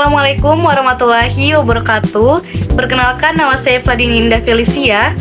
Assalamualaikum warahmatullahi wabarakatuh. Perkenalkan, nama saya Fladini Indah Felicia.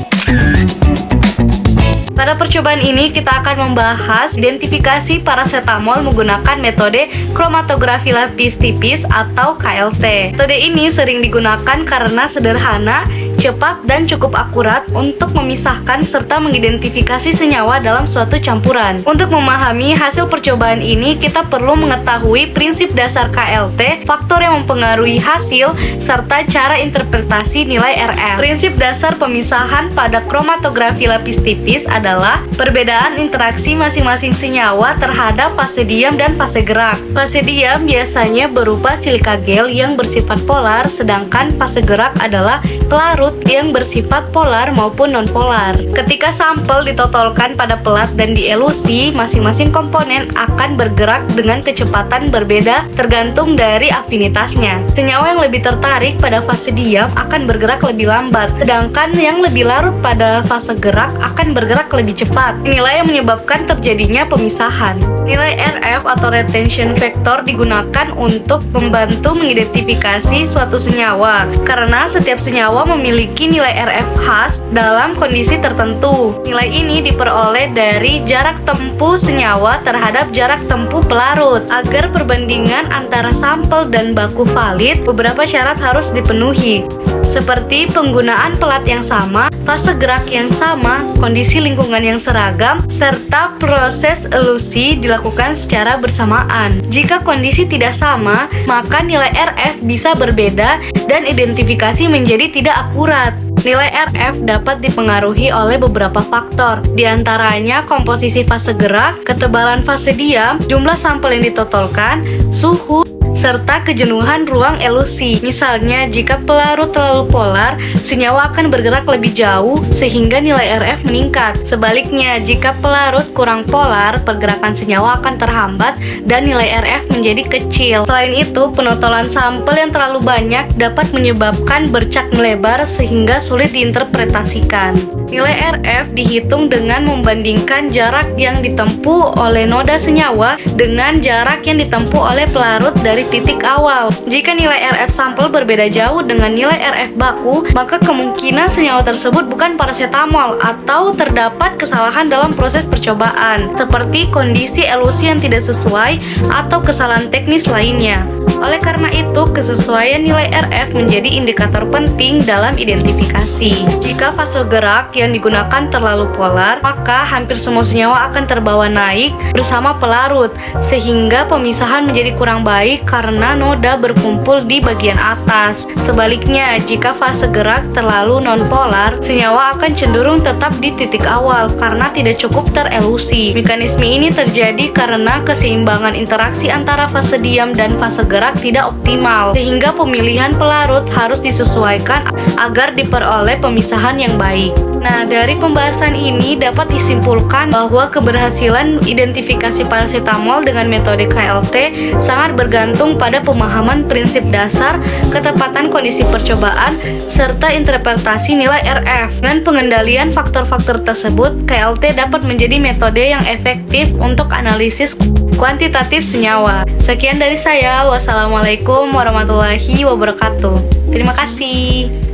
Pada percobaan ini kita akan membahas identifikasi parasetamol menggunakan metode kromatografi lapis tipis atau KLT. Metode ini sering digunakan karena sederhana, cepat, dan cukup akurat untuk memisahkan serta mengidentifikasi senyawa dalam suatu campuran. Untuk memahami hasil percobaan ini, kita perlu mengetahui prinsip dasar KLT, faktor yang mempengaruhi hasil, serta cara interpretasi nilai RF. Prinsip dasar pemisahan pada kromatografi lapis tipis adalah perbedaan interaksi masing-masing senyawa terhadap fase diam dan fase gerak. Fase diam biasanya berupa silika gel yang bersifat polar, sedangkan fase gerak adalah pelarut yang bersifat polar maupun non-polar. Ketika sampel ditotolkan pada pelat dan dielusi, masing-masing komponen akan bergerak dengan kecepatan berbeda tergantung dari afinitasnya. Senyawa yang lebih tertarik pada fase diam akan bergerak lebih lambat, sedangkan yang lebih larut pada fase gerak akan bergerak lebih cepat. Inilah yang menyebabkan terjadinya pemisahan. Nilai RF atau retention factor digunakan untuk membantu mengidentifikasi suatu senyawa, karena setiap senyawa memiliki nilai RF khas dalam kondisi tertentu. Nilai ini diperoleh dari jarak tempuh senyawa terhadap jarak tempuh pelarut. Agar perbandingan antara sampel dan baku valid, beberapa syarat harus dipenuhi, seperti penggunaan pelat yang sama, fase gerak yang sama, kondisi lingkungan yang seragam, serta proses elusi dilakukan secara bersamaan. Jika kondisi tidak sama, maka nilai RF bisa berbeda dan identifikasi menjadi tidak akurat. Nilai RF dapat dipengaruhi oleh beberapa faktor, diantaranya komposisi fase gerak, ketebalan fase diam, jumlah sampel yang ditotolkan, suhu, serta kejenuhan ruang elusi. Misalnya, jika pelarut terlalu polar, senyawa akan bergerak lebih jauh sehingga nilai RF meningkat. Sebaliknya, jika pelarut kurang polar, pergerakan senyawa akan terhambat dan nilai RF menjadi kecil. Selain itu, penotolan sampel yang terlalu banyak dapat menyebabkan bercak melebar sehingga sulit diinterpretasikan. Nilai RF dihitung dengan membandingkan jarak yang ditempuh oleh noda senyawa dengan jarak yang ditempuh oleh pelarut dari titik awal. Jika nilai RF sampel berbeda jauh dengan nilai RF baku, maka kemungkinan senyawa tersebut bukan parasetamol atau terdapat kesalahan dalam proses percobaan, seperti kondisi elusi yang tidak sesuai atau kesalahan teknis lainnya. Oleh karena itu, kesesuaian nilai RF menjadi indikator penting dalam identifikasi. Jika fase gerak yang digunakan terlalu polar, maka hampir semua senyawa akan terbawa naik bersama pelarut, sehingga pemisahan menjadi kurang baik karena noda berkumpul di bagian atas. Sebaliknya, jika fase gerak terlalu non-polar, senyawa akan cenderung tetap di titik awal karena tidak cukup terelusi. Mekanisme ini terjadi karena keseimbangan interaksi antara fase diam dan fase gerak tidak optimal, sehingga pemilihan pelarut harus disesuaikan agar diperoleh pemisahan yang baik. Nah, dari pembahasan ini dapat disimpulkan bahwa keberhasilan identifikasi parasetamol dengan metode KLT sangat bergantung pada pemahaman prinsip dasar, ketepatan kondisi percobaan, serta interpretasi nilai RF. Dengan pengendalian faktor-faktor tersebut, KLT dapat menjadi metode yang efektif untuk analisis kuantitatif senyawa. Sekian dari saya. Wassalamualaikum warahmatullahi wabarakatuh. Terima kasih.